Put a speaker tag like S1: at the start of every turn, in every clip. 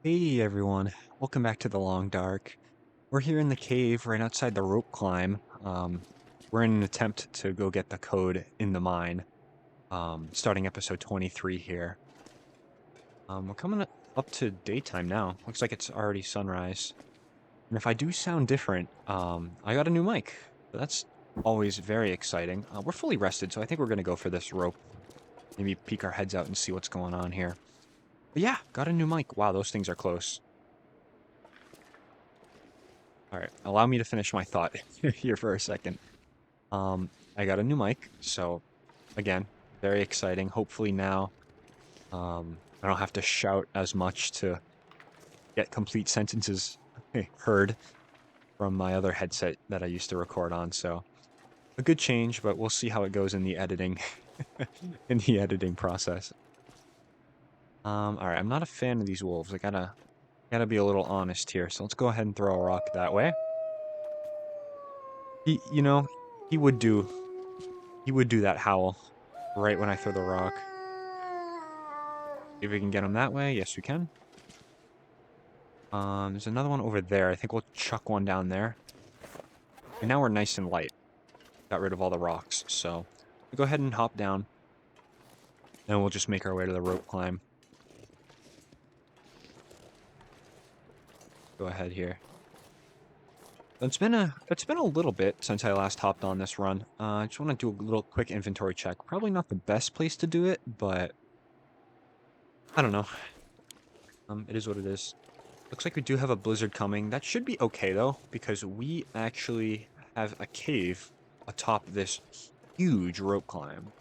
S1: Hey everyone, welcome back to the Long Dark. We're here in the cave right outside the rope climb. We're in an attempt to go get the code in the mine. Starting episode 23 here. We're coming up to daytime now. Looks like it's already sunrise. And if I do sound different, I got a new mic. So that's always very exciting. We're fully rested, so I think we're gonna go for this rope. Maybe peek our heads out and see what's going on here. But yeah, got a new mic. Wow, those things are close. All right, allow me to finish my thought here for a second. I got a new mic, so again, very exciting. Hopefully now, I don't have to shout as much to get complete sentences heard from my other headset that I used to record on. So a good change, but we'll see how it goes in the editing, in the editing process. All right, I'm not a fan of these wolves. I gotta be a little honest here. So let's go ahead and throw a rock that way. You know, he would do He would do that howl right when I throw the rock. If we can get him that way, yes we can. There's another one over there. I think we'll chuck one down there. And now we're nice and light. Got rid of all the rocks, so we'll go ahead and hop down. And we'll just make our way to the rope climb. Go ahead here. It's been a little bit since I last hopped on this run. I just want to do a little quick inventory check. Probably not the best place to do it, but I don't know. It is what it is. Looks like we do have a blizzard coming. That should be okay, though, because we actually have a cave atop this huge rope climb.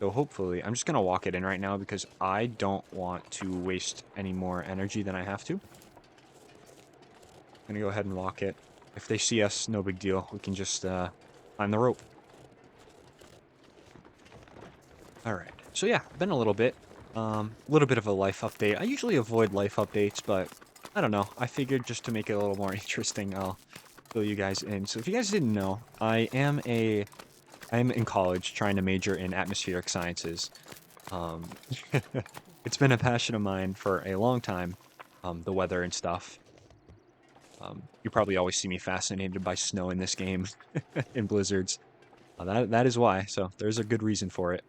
S1: So hopefully, I'm just going to walk it in right now because I don't want to waste any more energy than I have to. I'm going to go ahead and walk it. If they see us, no big deal. We can just climb the rope. All right. So yeah, been a little bit. A little bit of a life update. I usually avoid life updates, but I don't know. I figured just to make it a little more interesting, I'll fill you guys in. So if you guys didn't know, I am in college trying to major in atmospheric sciences. Um, it's been a passion of mine for a long time, the weather and stuff. You probably always see me fascinated by snow in this game, in blizzards. That is why. So there's a good reason for it.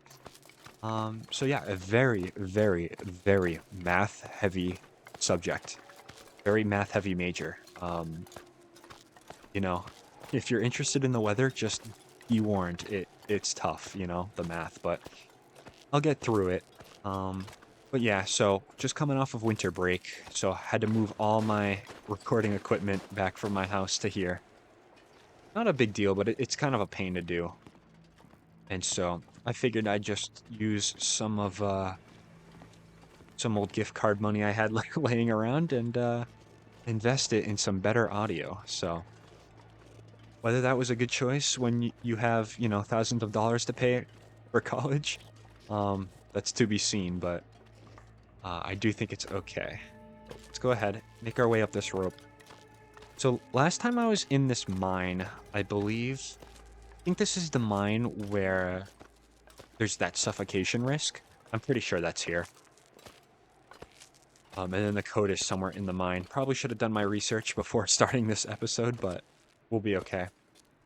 S1: So yeah, a very, very, very math-heavy subject. Very math-heavy major. You know, if you're interested in the weather, just be warned. It's tough, the math, but I'll get through it. But yeah, so just coming off of winter break, so I had to move all my recording equipment back from my house to here. Not a big deal, but it's kind of a pain to do. And so I figured I'd just use some of some old gift card money I had laying around and invest it in some better audio. So whether that was a good choice when you have, thousands of dollars to pay for college, that's to be seen, but I do think it's okay. Let's go ahead, make our way up this rope. So last time I was in this mine, I think this is the mine where there's that suffocation risk. I'm pretty sure that's here. And then the code is somewhere in the mine. Probably should have done my research before starting this episode, but we'll be okay.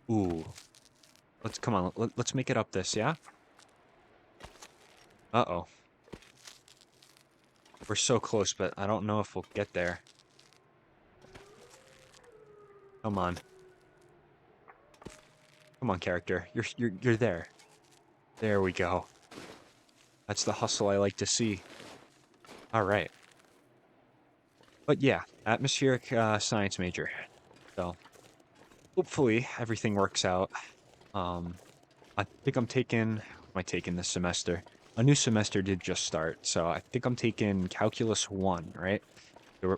S1: Ooh. Come on, let's make it up this, yeah? Uh-oh. We're so close, but I don't know if we'll get there. Come on. Come on, character. You're there. There we go. That's the hustle I like to see. All right. But yeah, atmospheric science major. So hopefully everything works out. I think I'm taking, what am I taking this semester? A new semester did just start, so I think I'm taking Calculus 1, right?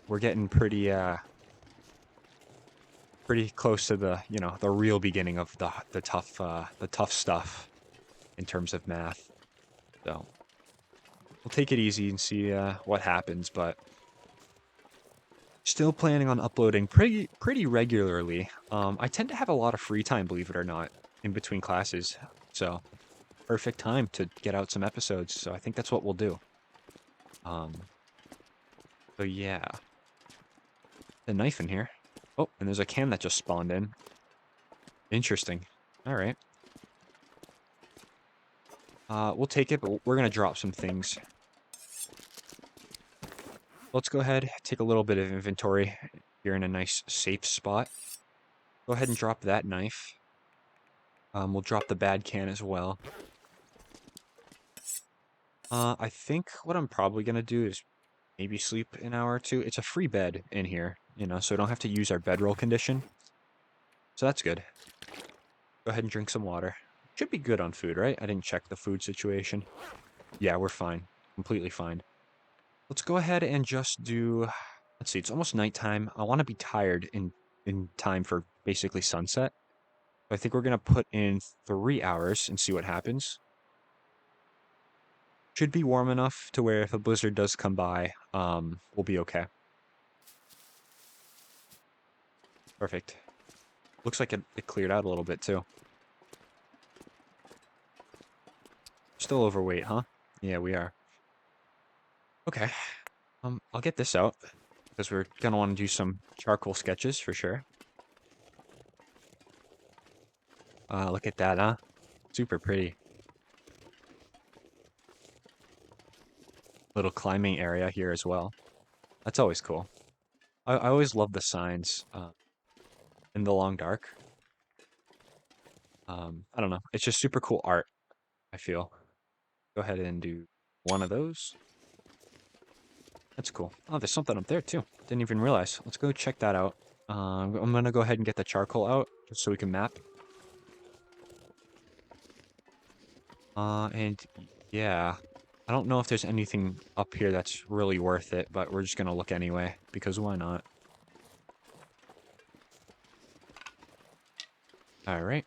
S1: We're getting pretty close to the real beginning of the tough stuff in terms of math. So we'll take it easy and see what happens, but still planning on uploading pretty regularly. I tend to have a lot of free time, believe it or not, in between classes. So perfect time to get out some episodes. So I think that's what we'll do. So yeah. A knife in here. Oh, and there's a can that just spawned in. Interesting. All right. We'll take it, but we're gonna drop some things. Let's go ahead, take a little bit of inventory. You're in a nice safe spot. Go ahead and drop that knife. We'll drop the bad can as well. I think what I'm probably gonna do is maybe sleep an hour or two. It's a free bed in here, you know, so I don't have to use our bedroll condition. So that's good. Go ahead and drink some water. Should be good on food, right? I didn't check the food situation. Yeah, we're fine. Completely fine. Let's go ahead and just do... Let's see, it's almost nighttime. I want to be tired in time for basically sunset. I think we're going to put in 3 hours and see what happens. Should be warm enough to where if a blizzard does come by, we'll be okay. Perfect. Looks like it cleared out a little bit too. Still overweight, huh? Yeah, we are. Okay. I'll get this out because we're gonna want to do some charcoal sketches for sure. Look at that, huh? Super pretty. Little climbing area here as well. That's always cool. I always love the signs in the long dark. I don't know. It's just super cool art, I feel. Go ahead and do one of those. That's cool. Oh, there's something up there too. Didn't even realize. Let's go check that out. I'm gonna go ahead and get the charcoal out just so we can map. And yeah, I don't know if there's anything up here that's really worth it, but we're just gonna look anyway, because why not? Alright.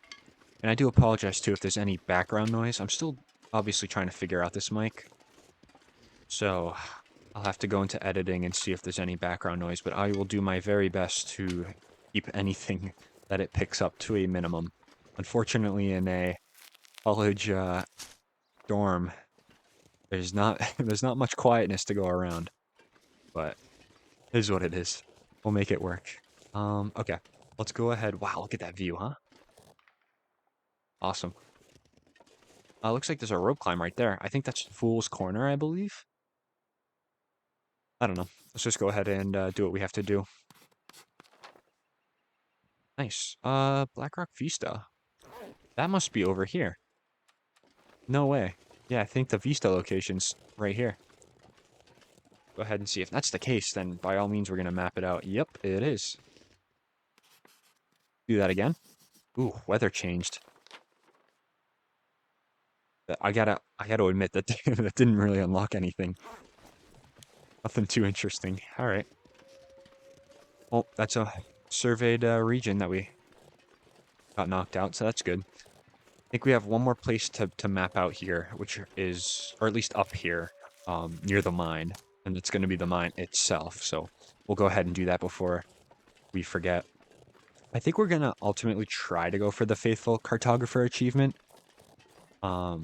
S1: And I do apologize too if there's any background noise. I'm still obviously trying to figure out this mic. So I'll have to go into editing and see if there's any background noise, but I will do my very best to keep anything that it picks up to a minimum. Unfortunately, in a college dorm, there's not there's not much quietness to go around, but it is what it is. We'll make it work. Okay. Let's go ahead. Wow, look at that view, huh? Awesome. Looks like there's a rope climb right there. I think that's Fool's Corner, I believe. I don't know. Let's just go ahead and do what we have to do. Nice. BlackRock Vista. That must be over here. No way. Yeah, I think the Vista location's right here. Go ahead and see if that's the case, then by all means we're gonna map it out. Yep, it is. Do that again. Ooh, weather changed. I gotta admit that that didn't really unlock anything. Nothing too interesting. All right. Well, that's a surveyed region that we got knocked out, so that's good. I think we have one more place to map out here, which is, or at least up here, near the mine, and it's going to be the mine itself. So we'll go ahead and do that before we forget. I think we're going to ultimately try to go for the Faithful Cartographer achievement. I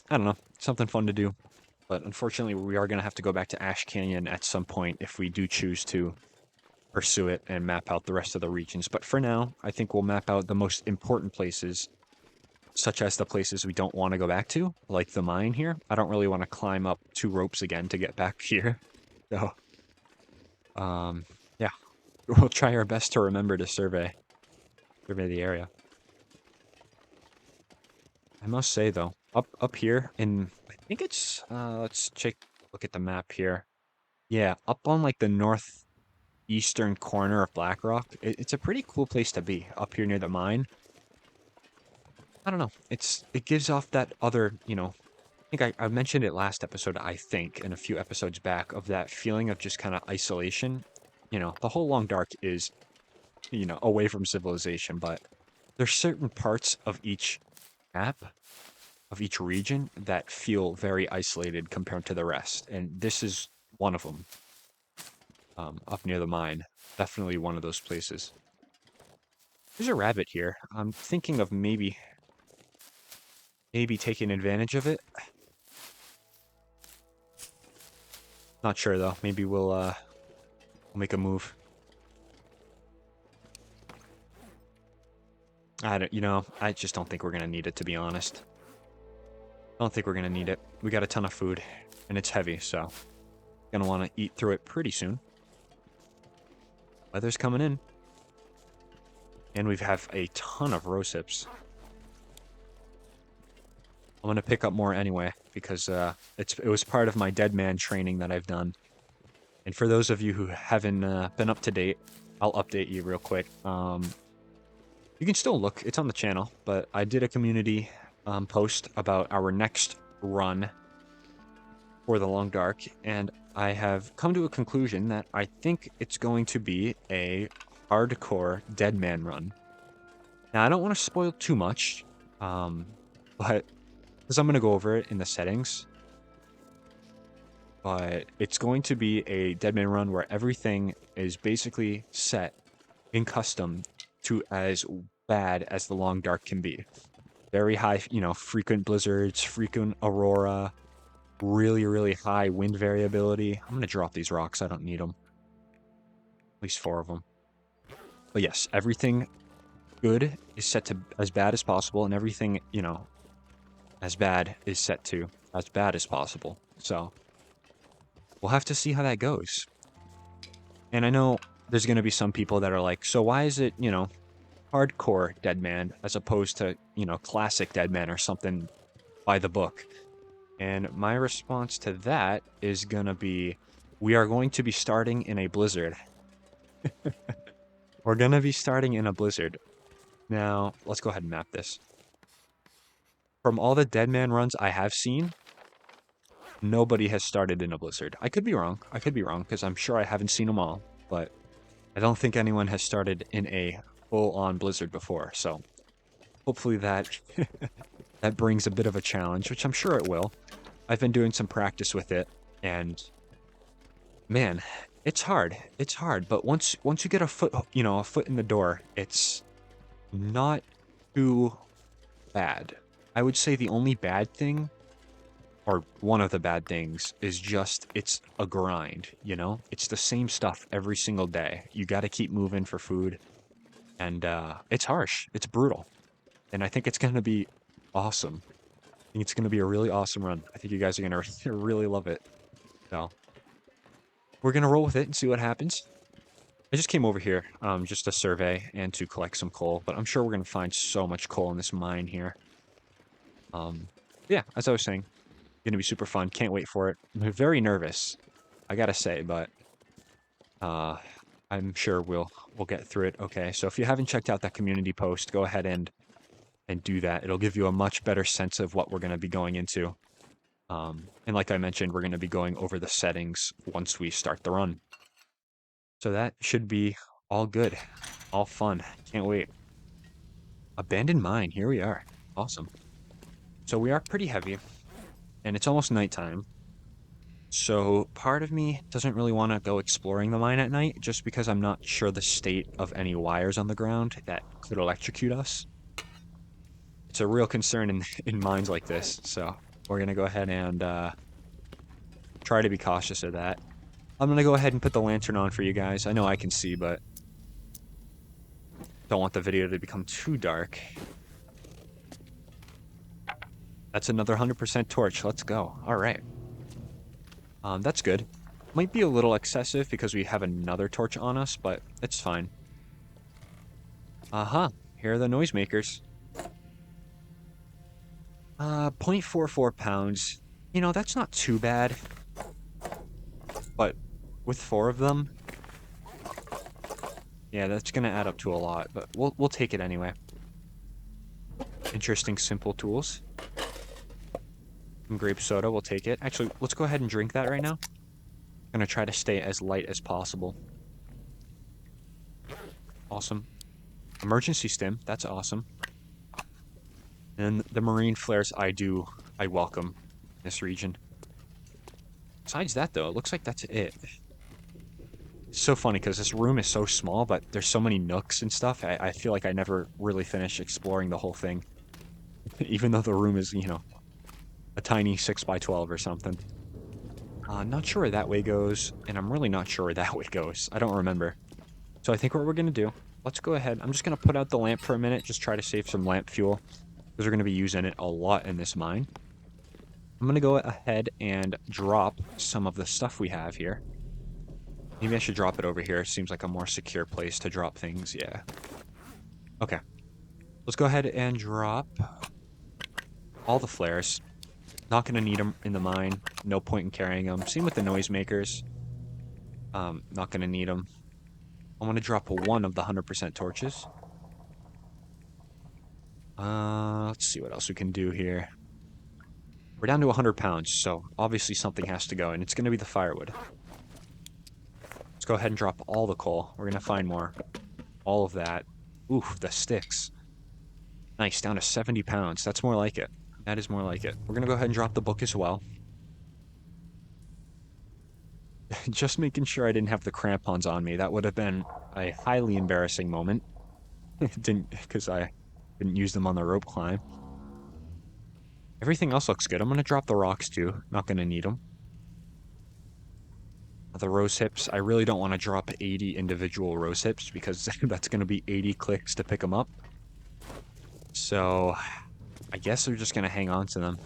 S1: don't know, something fun to do. But unfortunately, we are going to have to go back to Ash Canyon at some point if we do choose to pursue it and map out the rest of the regions. But for now, I think we'll map out the most important places, such as the places we don't want to go back to, like the mine here. I don't really want to climb up 2 ropes again to get back here. So, yeah, we'll try our best to remember to survey the area. I must say though, up here in, I think it's, let's look at the map here. Yeah, up on like the northeastern corner of BlackRock, it's a pretty cool place to be, up here near the mine. I don't know. It gives off that other, you know, I think I mentioned it last episode, I think, and a few episodes back, of that feeling of just kind of isolation. You know, the whole Long Dark is, you know, away from civilization, but there's certain parts of each map, of each region, that feel very isolated compared to the rest. And this is one of them, up near the mine. Definitely one of those places. There's a rabbit here. I'm thinking of maybe taking advantage of it. Not sure though. Maybe we'll We'll make a move. I just don't think we're gonna need it, to be honest. I don't think we're gonna need it. We got a ton of food, and it's heavy, so gonna want to eat through it pretty soon. Weather's coming in, and we have a ton of rose hips. I'm gonna pick up more anyway because it was part of my dead man training that I've done. And for those of you who haven't been up to date, I'll update you real quick. You can still look; it's on the channel. But I did a community post about our next run for the Long Dark, and I have come to a conclusion that I think it's going to be a hardcore dead man run. Now, I don't want to spoil too much, but because I'm going to go over it in the settings. But it's going to be a dead man run where everything is basically set in custom to as bad as the Long Dark can be. Very high, frequent blizzards, frequent aurora, really, really high wind variability. I'm going to drop these rocks. I don't need them. At least 4 of them. But yes, everything good is set to as bad as possible, and everything, as bad is set to as bad as possible. So we'll have to see how that goes. And I know there's going to be some people that are like, so why is it, hardcore Deadman as opposed to, classic Deadman or something by the book? And my response to that is going to be, we are going to be starting in a blizzard. We're going to be starting in a blizzard. Now, let's go ahead and map this. From all the Deadman runs I have seen, nobody has started in a blizzard. I could be wrong. I could be wrong, because I'm sure I haven't seen them all. But I don't think anyone has started in a full-on blizzard before. So hopefully that that brings a bit of a challenge, which I'm sure it will. I've been doing some practice with it, and man, it's hard. It's hard. But once you get a foot in the door, it's not too bad. I would say the only bad thing, or one of the bad things, is just it's a grind, It's the same stuff every single day. You got to keep moving for food, and it's harsh. It's brutal, and I think it's going to be awesome. I think it's going to be a really awesome run. I think you guys are going to really love it. So we're going to roll with it and see what happens. I just came over here just to survey and to collect some coal, but I'm sure we're going to find so much coal in this mine here. Yeah, as I was saying, going to be super fun. Can't wait for it. I'm very nervous, I gotta say, but I'm sure we'll get through it. Okay, so if you haven't checked out that community post, go ahead and do that. It'll give you a much better sense of what we're going to be going into. And like I mentioned, we're going to be going over the settings once we start the run. So that should be all good, all fun. Can't wait. Abandoned mine. Here we are. Awesome. So we are pretty heavy, and it's almost nighttime. So part of me doesn't really want to go exploring the mine at night, just because I'm not sure the state of any wires on the ground that could electrocute us. It's a real concern in mines like this, so we're going to go ahead and try to be cautious of that. I'm going to go ahead and put the lantern on for you guys. I know I can see, but don't want the video to become too dark. That's another 100% torch. Let's go. All right. That's good. Might be a little excessive because we have another torch on us, but it's fine. Here are the noisemakers. 0.44 pounds. That's not too bad. But with 4 of them, yeah, that's gonna add up to a lot. But we'll take it anyway. Interesting, simple tools. Some grape soda, we'll take it. Actually, let's go ahead and drink that right now. I'm gonna try to stay as light as possible. Awesome. Emergency stim, that's awesome. And the marine flares I welcome in this region. Besides that, though, it looks like that's it. It's so funny because this room is so small, but there's so many nooks and stuff. I feel like I never really finished exploring the whole thing. Even though the room is, a tiny 6x12 or something. Not sure where that way goes, and I'm really not sure where that way goes. I don't remember. So I think what we're going to do, let's go ahead. I'm just going to put out the lamp for a minute, just try to save some lamp fuel, because we're going to be using it a lot in this mine. I'm going to go ahead and drop some of the stuff we have here. Maybe I should drop it over here. It seems like a more secure place to drop things. Yeah. Okay. Let's go ahead and drop all the flares. Not going to need them in the mine. No point in carrying them. Same with the noisemakers. Not going to need them. I want to drop one of the 100% torches. Let's see what else we can do here. We're down to 100 pounds, so obviously something has to go, and it's going to be the firewood. Let's go ahead and drop all the coal. We're going to find more. All of that. Oof, the sticks. Nice, down to 70 pounds. That's more like it. That is more like it. We're going to go ahead and drop the book as well. Just making sure I didn't have the crampons on me. That would have been a highly embarrassing moment. Because I didn't use them on the rope climb. Everything else looks good. I'm going to drop the rocks too. Not going to need them. The rose hips, I really don't want to drop 80 individual rose hips because that's going to be 80 clicks to pick them up. So, I guess we're just going to hang on to them.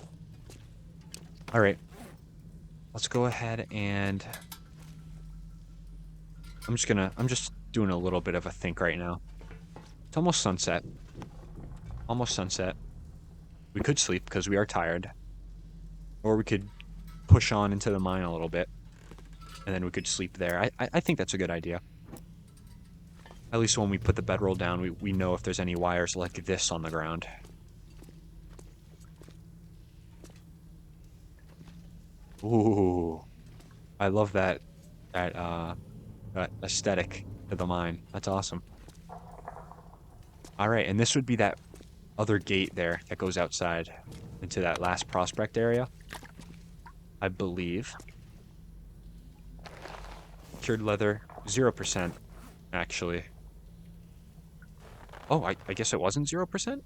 S1: Alright. Let's go ahead and... I'm just doing a little bit of a think right now. It's almost sunset. Almost sunset. We could sleep because we are tired. Or we could push on into the mine a little bit. And then we could sleep there. I think that's a good idea. At least when we put the bedroll down, we know if there's any wires like this on the ground. Ooh. I love that aesthetic to the mine. That's awesome. Alright, and this would be that other gate there that goes outside into that last prospect area. I believe. Cured leather, 0%, actually. Oh, I guess it wasn't 0%?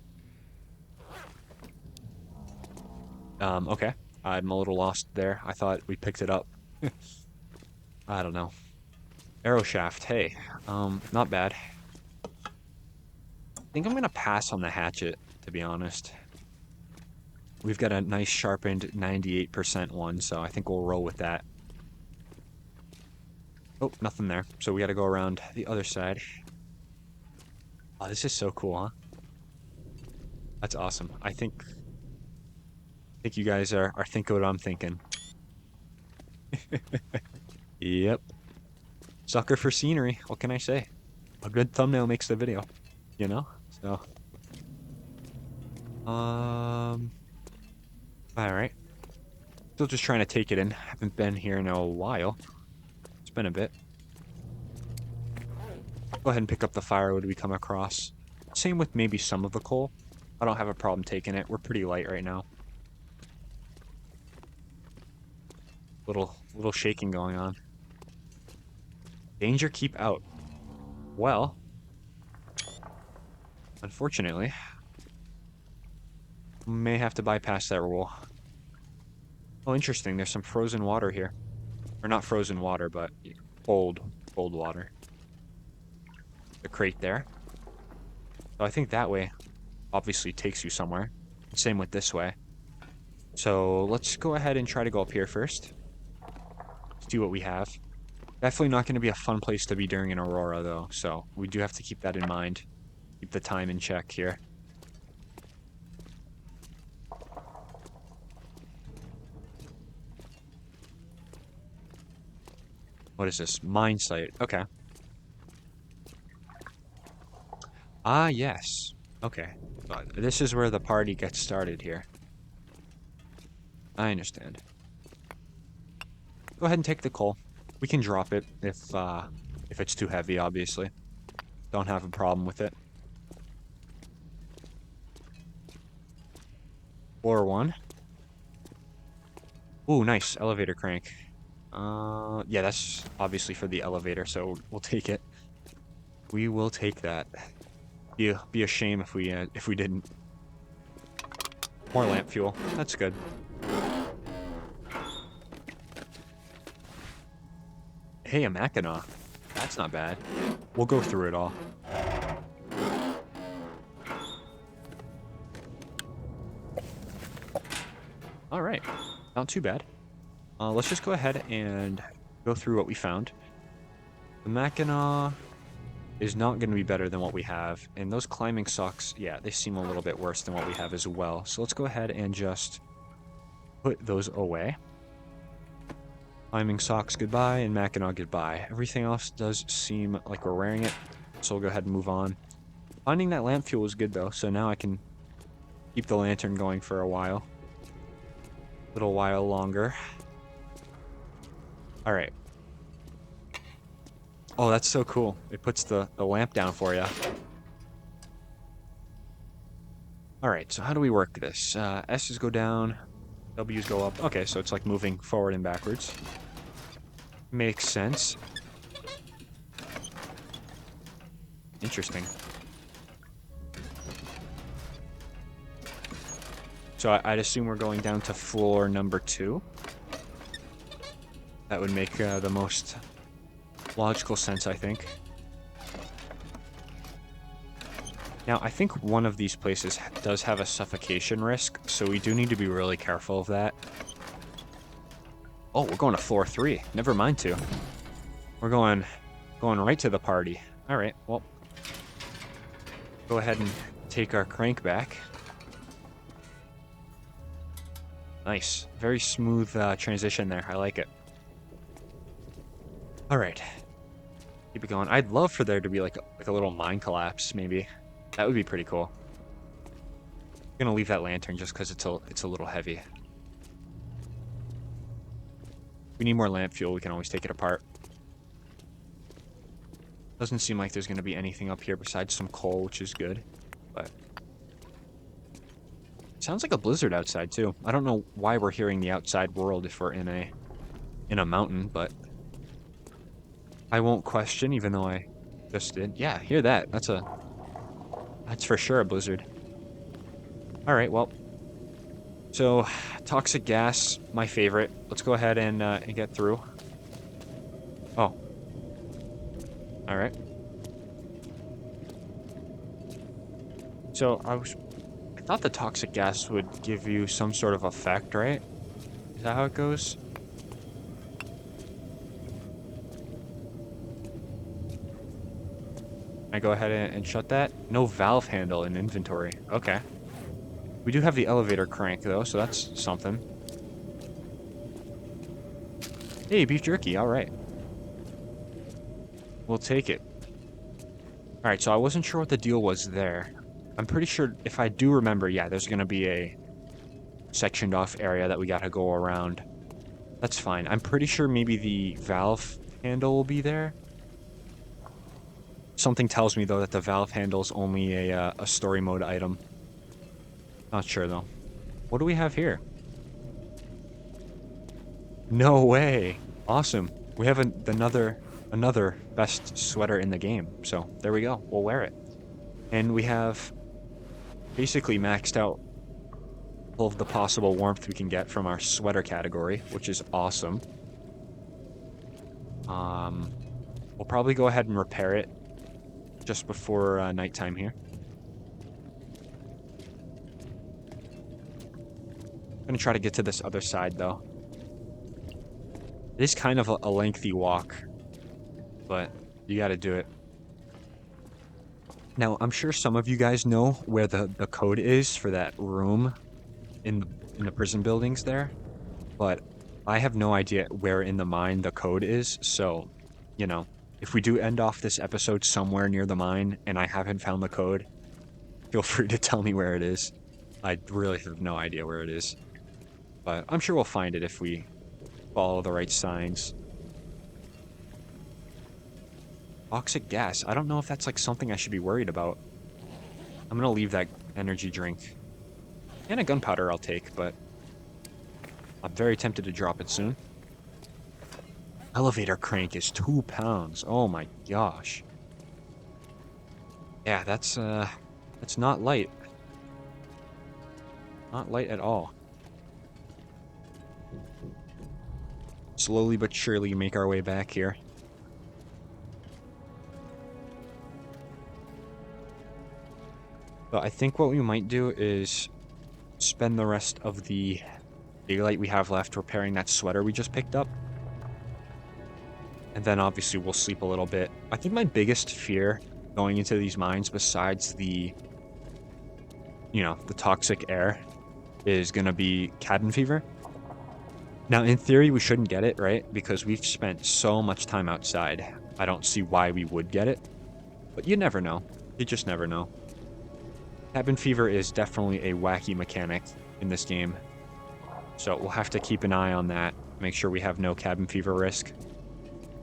S1: Okay. I'm a little lost there. I thought we picked it up. I don't know. Arrow shaft, hey. Not bad. I think I'm gonna pass on the hatchet, to be honest. We've got a nice sharpened 98% one, so I think we'll roll with that. Oh, nothing there. So we gotta go around the other side. Oh, this is so cool, huh? That's awesome. I think you guys are thinking what I'm thinking. Yep. Sucker for scenery. What can I say? A good thumbnail makes the video, you know? So, alright. Still just trying to take it in. Haven't been here in a while. It's been a bit. Go ahead and pick up the firewood we come across. Same with maybe some of the coal. I don't have a problem taking it. We're pretty light right now. Little shaking going on. Danger, keep out. Well, unfortunately, may have to bypass that rule. Oh, interesting. There's some frozen water here. Or not frozen water, but cold water. The crate there. So I think that way obviously takes you somewhere. Same with this way. So let's go ahead and try to go up here first. See what we have. Definitely not going to be a fun place to be during an aurora, though, so we do have to keep that in mind. Keep the time in check here. What is this? Mine site. Okay. Ah, yes. Okay. This is where the party gets started here. I understand. Go ahead and take the coal. We can drop it if it's too heavy, obviously. Don't have a problem with it. Floor 1. Ooh, nice. Elevator crank. Yeah, that's obviously for the elevator, so we'll take it. We will take that. Be a shame if we didn't. More lamp fuel. That's good. Hey, a Mackinac. That's not bad. We'll go through it all. All right. Not too bad. Let's just go ahead and go through what we found. The Mackinac is not going to be better than what we have. And those climbing socks, yeah, they seem a little bit worse than what we have as well. So let's go ahead and just put those away. Climbing socks, goodbye, and Mackinac, goodbye. Everything else does seem like we're wearing it, so we'll go ahead and move on. Finding that lamp fuel is good, though, so now I can keep the lantern going for a while. A little while longer. Alright. Oh, that's so cool. It puts the lamp down for you. Alright, so how do we work this? S's go down, W's go up. Okay, so it's like moving forward and backwards. Makes sense. Interesting. So I'd assume we're going down to floor number 2. That would make the most logical sense, I think. Now, I think one of these places does have a suffocation risk, so we do need to be really careful of that. Oh, we're going to floor 3. Never mind 2. We're going right to the party. All right, well, go ahead and take our crank back. Nice. Very smooth transition there. I like it. All right. Keep it going. I'd love for there to be like a little mine collapse, maybe. That would be pretty cool. I'm gonna leave that lantern just because it's a little heavy. We need more lamp fuel. We can always take it apart. Doesn't seem like there's gonna be anything up here besides some coal, which is good. But sounds like a blizzard outside too. I don't know why we're hearing the outside world if we're in a mountain, but I won't question, even though I just did. Yeah, hear that. That's for sure a blizzard. All right, well. So, toxic gas, my favorite. Let's go ahead and get through. Oh. All right. So, I thought the toxic gas would give you some sort of effect, right? Is that how it goes? Can I go ahead and shut that? No valve handle in inventory. Okay. We do have the elevator crank, though, so that's something. Hey, beef jerky, alright. We'll take it. Alright, so I wasn't sure what the deal was there. I'm pretty sure, if I do remember, yeah, there's gonna be a sectioned off area that we gotta go around. That's fine. I'm pretty sure maybe the valve handle will be there. Something tells me, though, that the valve handle's only a story mode item. Not sure, though. What do we have here? No way! Awesome. We have another best sweater in the game. So, there we go. We'll wear it. And we have basically maxed out all of the possible warmth we can get from our sweater category, which is awesome. We'll probably go ahead and repair it just before nighttime here. I'm gonna try to get to this other side, though. It is kind of a lengthy walk, but you gotta do it. Now, I'm sure some of you guys know where the code is for that room in the prison buildings there, but I have no idea where in the mine the code is, so, you know, if we do end off this episode somewhere near the mine and I haven't found the code, feel free to tell me where it is. I really have no idea where it is. But I'm sure we'll find it if we follow the right signs. Toxic gas. I don't know if that's like something I should be worried about. I'm gonna leave that energy drink. And a gunpowder I'll take, but I'm very tempted to drop it soon. Elevator crank is 2 pounds. Oh my gosh. Yeah, that's not light. Not light at all. Slowly but surely make our way back here. But I think what we might do is spend the rest of the daylight we have left repairing that sweater we just picked up. And then obviously we'll sleep a little bit. I think my biggest fear going into these mines, besides the, the toxic air, is going to be cabin fever. Now, in theory, we shouldn't get it, right? Because we've spent so much time outside. I don't see why we would get it. But you never know. You just never know. Cabin fever is definitely a wacky mechanic in this game. So we'll have to keep an eye on that. Make sure we have no cabin fever risk.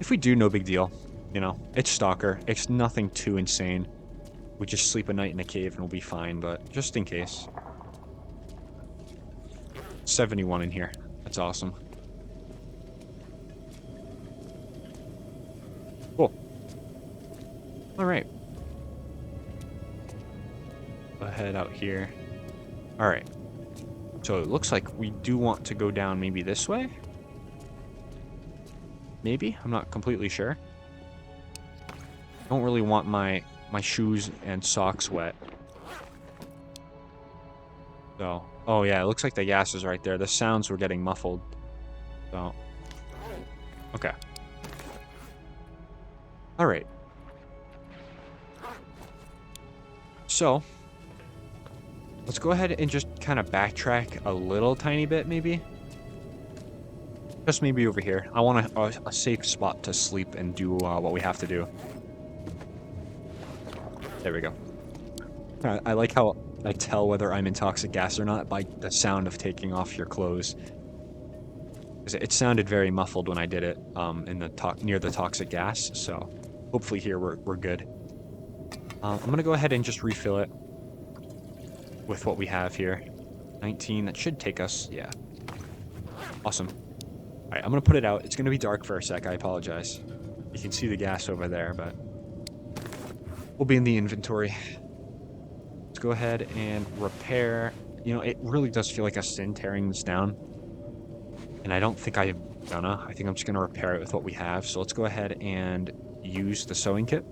S1: If we do, no big deal. It's Stalker. It's nothing too insane. We just sleep a night in a cave and we'll be fine, but just in case. 71 in here. That's awesome. Cool. Alright. Go ahead out here. Alright. So it looks like we do want to go down maybe this way? Maybe? I'm not completely sure. Don't really want my shoes and socks wet. So, oh yeah, it looks like the gas is right there. The sounds were getting muffled. So, okay. Alright. So, let's go ahead and just kind of backtrack a little tiny bit, maybe. Just maybe over here. I want a safe spot to sleep and do what we have to do. There we go. I like how I tell whether I'm in toxic gas or not by the sound of taking off your clothes. It sounded very muffled when I did it near the toxic gas, so hopefully here we're good. I'm going to go ahead and just refill it with what we have here. 19, that should take us, yeah. Awesome. Alright, I'm going to put it out. It's going to be dark for a sec, I apologize. You can see the gas over there, but we'll be in the inventory. Let's go ahead and repair. It really does feel like a sin tearing this down. And I don't think I'm gonna. I think I'm just gonna repair it with what we have. So let's go ahead and use the sewing kit.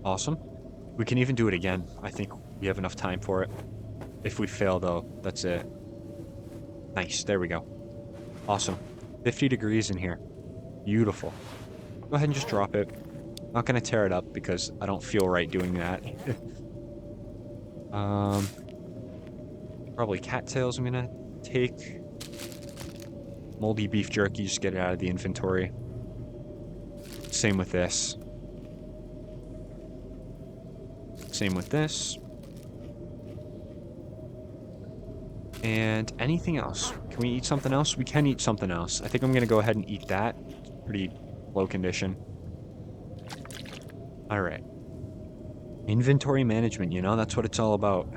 S1: Awesome. We can even do it again. I think we have enough time for it. If we fail, though, that's it. Nice. There we go. Awesome. 50 degrees in here. Beautiful. Go ahead and just drop it. Not going to tear it up because I don't feel right doing that. Probably cattails I'm going to take. Moldy beef jerky, just get it out of the inventory. Same with this. Same with this. And anything else? Can we eat something else? We can eat something else. I think I'm going to go ahead and eat that. It's pretty low condition. Alright. Inventory management, that's what it's all about.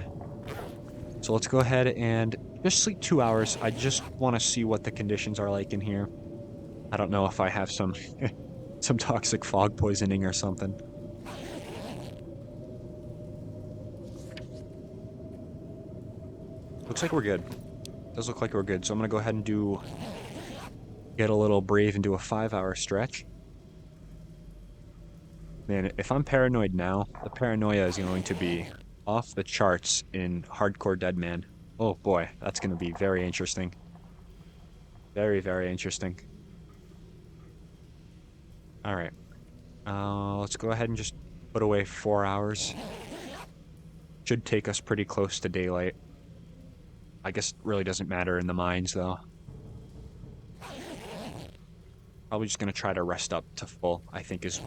S1: So let's go ahead and just sleep 2 hours. I just want to see what the conditions are like in here. I don't know if I have some some toxic fog poisoning or something. Looks like we're good. Does look like we're good. So I'm going to go ahead and get a little brave and do a 5-hour stretch. Man, if I'm paranoid now, the paranoia is going to be off the charts in Hardcore Deadman. Oh boy, that's going to be very interesting. Very, very interesting. Alright. Let's go ahead and just put away 4 hours. Should take us pretty close to daylight. I guess it really doesn't matter in the mines, though. Probably just going to try to rest up to full, I think is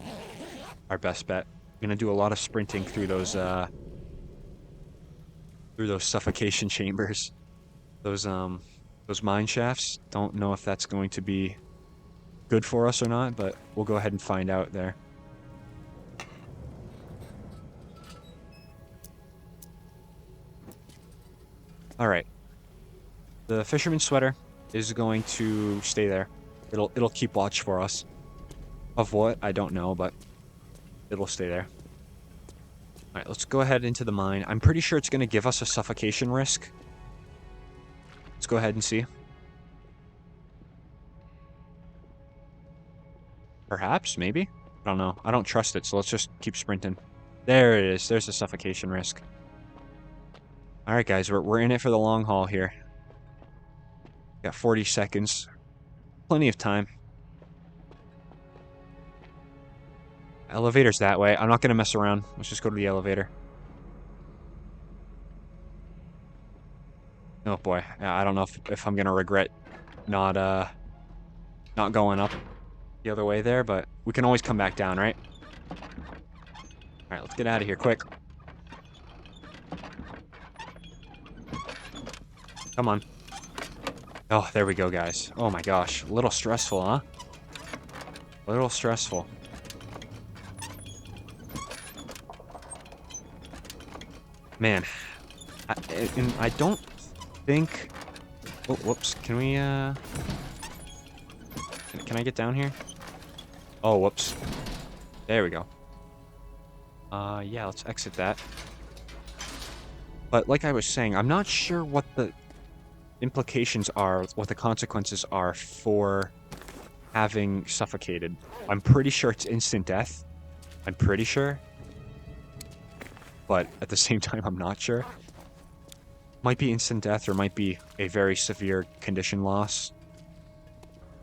S1: our best bet. I'm going to do a lot of sprinting through those suffocation chambers. Those mine shafts. Don't know if that's going to be good for us or not, but we'll go ahead and find out there. Alright. The fisherman's sweater is going to stay there. It'll keep watch for us. Of what? I don't know, but it'll stay there. Alright, let's go ahead into the mine. I'm pretty sure it's going to give us a suffocation risk. Let's go ahead and see. Perhaps, maybe. I don't know. I don't trust it, so let's just keep sprinting. There it is. There's the suffocation risk. All right, guys, we're in it for the long haul here. Got 40 seconds. Plenty of time. Elevator's that way. I'm not going to mess around. Let's just go to the elevator. Oh, boy. I don't know if I'm going to regret not not going up the other way there, but we can always come back down, right? All right, let's get out of here quick. Come on. Oh, there we go, guys. Oh my gosh. A little stressful, huh? A little stressful. Man. And I don't think... Oh, whoops. Can we, Can I get down here? Oh, whoops. There we go. Yeah, let's exit that. But like I was saying, I'm not sure what the implications are, what the consequences are for having suffocated. I'm pretty sure it's instant death. I'm pretty sure. But at the same time, I'm not sure. Might be instant death or might be a very severe condition loss.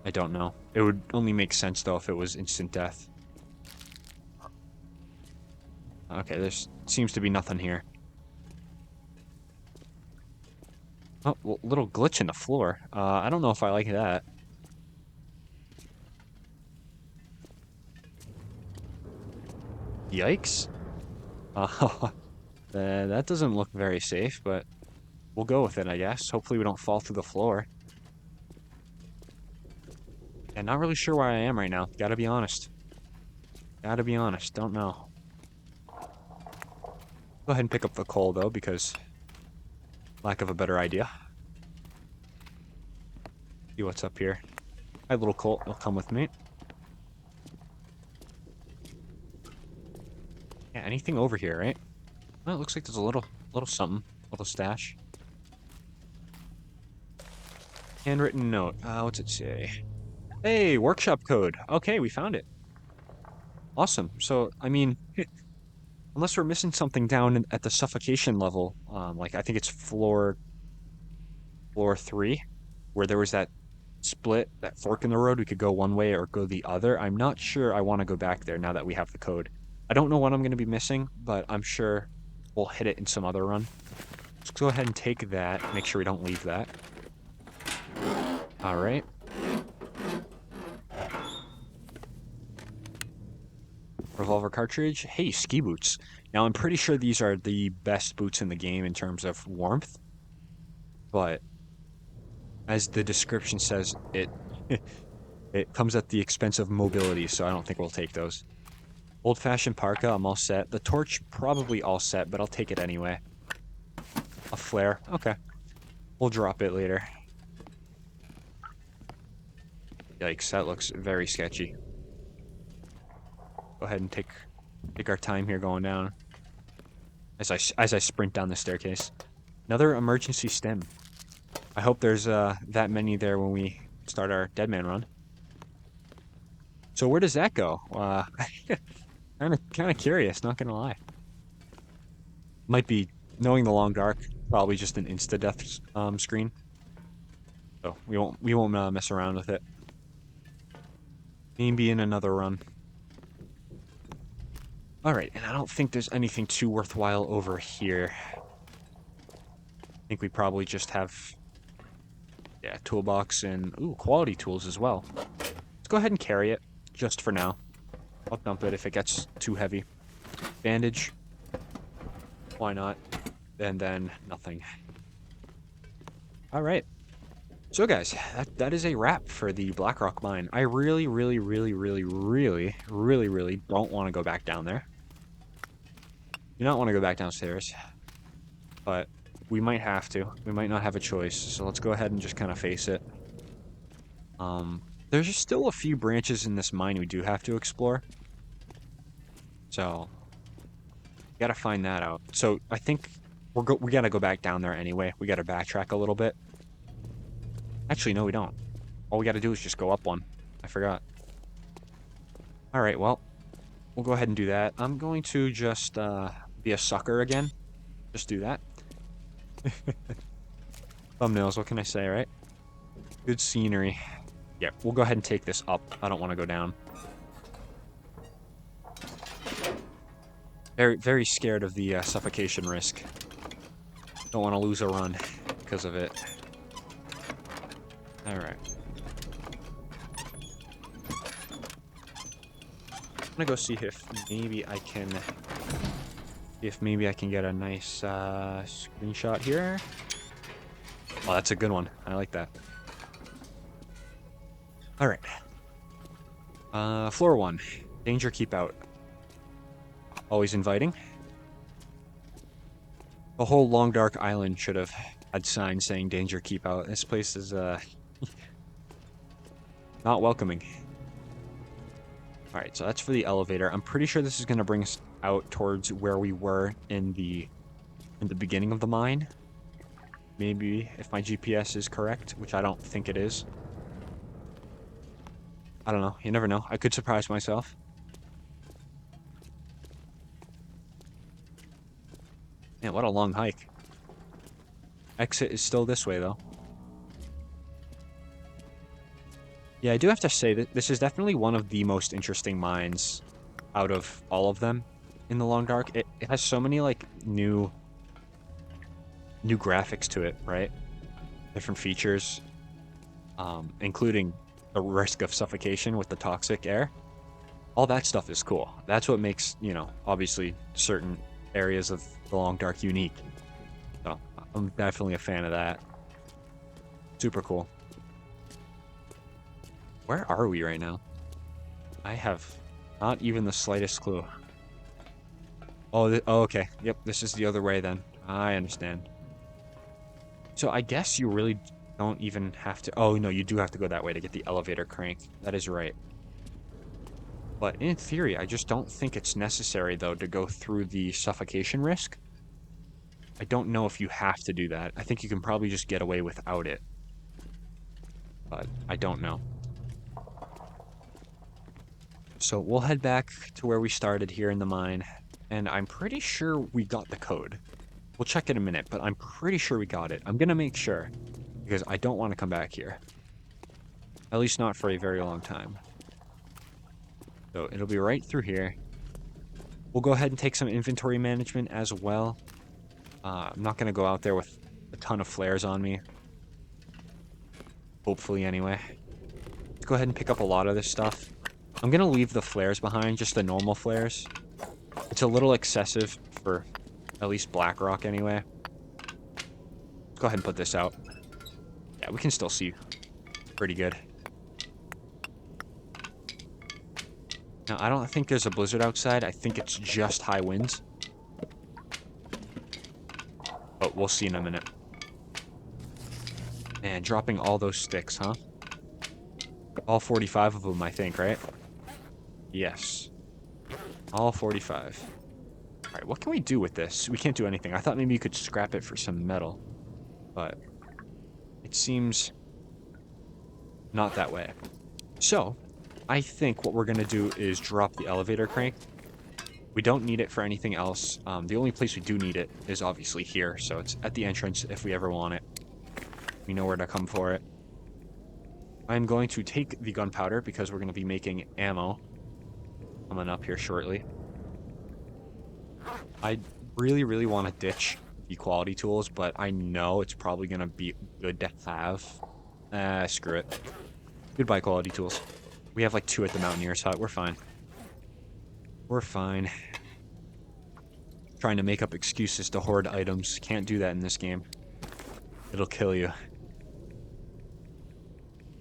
S1: I don't know. It would only make sense, though, if it was instant death. Okay, there seems to be nothing here. Oh, well, little glitch in the floor. I don't know if I like that. Yikes. That doesn't look very safe, but we'll go with it, I guess. Hopefully we don't fall through the floor. And not really sure where I am right now. Gotta be honest. Gotta be honest. Don't know. Go ahead and pick up the coal, though, because... lack of a better idea. See what's up here. Hi, little coal. You'll come with me. Yeah, anything over here, right? Well, it looks like there's a little something. Little stash. Handwritten note. What's it say? Hey, workshop code. Okay, we found it. Awesome. So, I mean, unless we're missing something down at the suffocation level, like I think it's floor 3, where there was that split, that fork in the road. We could go one way or go the other. I'm not sure I want to go back there now that we have the code. I don't know what I'm going to be missing, but I'm sure we'll hit it in some other run. Let's go ahead and take that. Make sure we don't leave that. All right. Revolver cartridge. Hey, ski boots. Now, I'm pretty sure these are the best boots in the game in terms of warmth. But as the description says, it comes at the expense of mobility, so I don't think we'll take those. Old-fashioned parka, I'm all set. The torch, probably all set, but I'll take it anyway. A flare. Okay. We'll drop it later. Yikes, that looks very sketchy. Go ahead and take our time here going down. As I sprint down the staircase. Another emergency stem. I hope there's that many there when we start our Deadman run. So where does that go? Kind of curious, not gonna lie. Might be, knowing the long dark, probably just an insta death screen. So we won't mess around with it. Maybe in another run. Alright, and I don't think there's anything too worthwhile over here. I think we probably just have, yeah, toolbox and, ooh, quality tools as well. Let's go ahead and carry it, just for now. I'll dump it if it gets too heavy. Bandage. Why not? And then nothing. Alright. So guys, that is a wrap for the BlackRock mine. I really don't want to go back down there. Do not want to go back downstairs. But we might have to. We might not have a choice. So let's go ahead and just kind of face it. There's just still a few branches in this mine we do have to explore. So we gotta find that out. So I think we gotta go back down there anyway. We gotta backtrack a little bit. Actually, no, we don't. All we gotta do is just go up one. I forgot. Alright, well, we'll go ahead and do that. I'm going to just be a sucker again. Just do that. Thumbnails, what can I say, right? Good scenery. Yeah, we'll go ahead and take this up. I don't want to go down. Very, very scared of the suffocation risk. Don't want to lose a run because of it. Alright. I'm gonna go see if maybe I can... get a nice screenshot here. Oh, that's a good one. I like that. Alright. Floor 1. Danger, keep out. Always inviting. The whole Long Dark Island should have had signs saying danger, keep out. This place is, not welcoming. Alright, so that's for the elevator. I'm pretty sure this is going to bring us out towards where we were in the beginning of the mine. Maybe, if my GPS is correct, which I don't think it is. I don't know. You never know. I could surprise myself. Man, what a long hike. Exit is still this way, though. Yeah, I do have to say that this is definitely one of the most interesting mines out of all of them in the Long Dark. It has so many, like, new graphics to it, right? Different features, including the risk of suffocation with the toxic air. All that stuff is cool. That's what makes, you know, obviously certain areas of the Long Dark unique. So I'm definitely a fan of that. Super cool. Where are we right now? I have not even the slightest clue. Oh, oh, okay. Yep, this is the other way then. I understand. So I guess you really don't even have to... Oh, no, you do have to go that way to get the elevator crank. That is right. But in theory, I just don't think it's necessary, though, to go through the suffocation risk. I don't know if you have to do that. I think you can probably just get away without it. But I don't know. So we'll head back to where we started here in the mine. And I'm pretty sure we got the code. We'll check in a minute, but I'm pretty sure we got it. I'm going to make sure. Because I don't want to come back here. At least not for a very long time. So it'll be right through here. We'll go ahead and take some inventory management as well. I'm not going to go out there with a ton of flares on me. Hopefully, anyway. Let's go ahead and pick up a lot of this stuff. I'm going to leave the flares behind, just the normal flares. It's a little excessive for at least BlackRock anyway. Let's go ahead and put this out. Yeah, we can still see pretty good. Now, I don't think there's a blizzard outside. I think it's just high winds. But we'll see in a minute. Man, dropping all those sticks, huh? All 45 of them, I think, right? Yes. All 45. Alright, what can we do with this? We can't do anything. I thought maybe you could scrap it for some metal. But it seems not that way. So, I think what we're going to do is drop the elevator crank. We don't need it for anything else. The only place we do need it is obviously here. So it's at the entrance if we ever want it. We know where to come for it. I'm going to take the gunpowder because we're going to be making ammo coming up here shortly. I really, really want to ditch the quality tools, but I know it's probably going to be good to have. Screw it. Goodbye, quality tools. We have like 2 at the Mountaineer's hut. We're fine. We're fine. Trying to make up excuses to hoard items. Can't do that in this game. It'll kill you.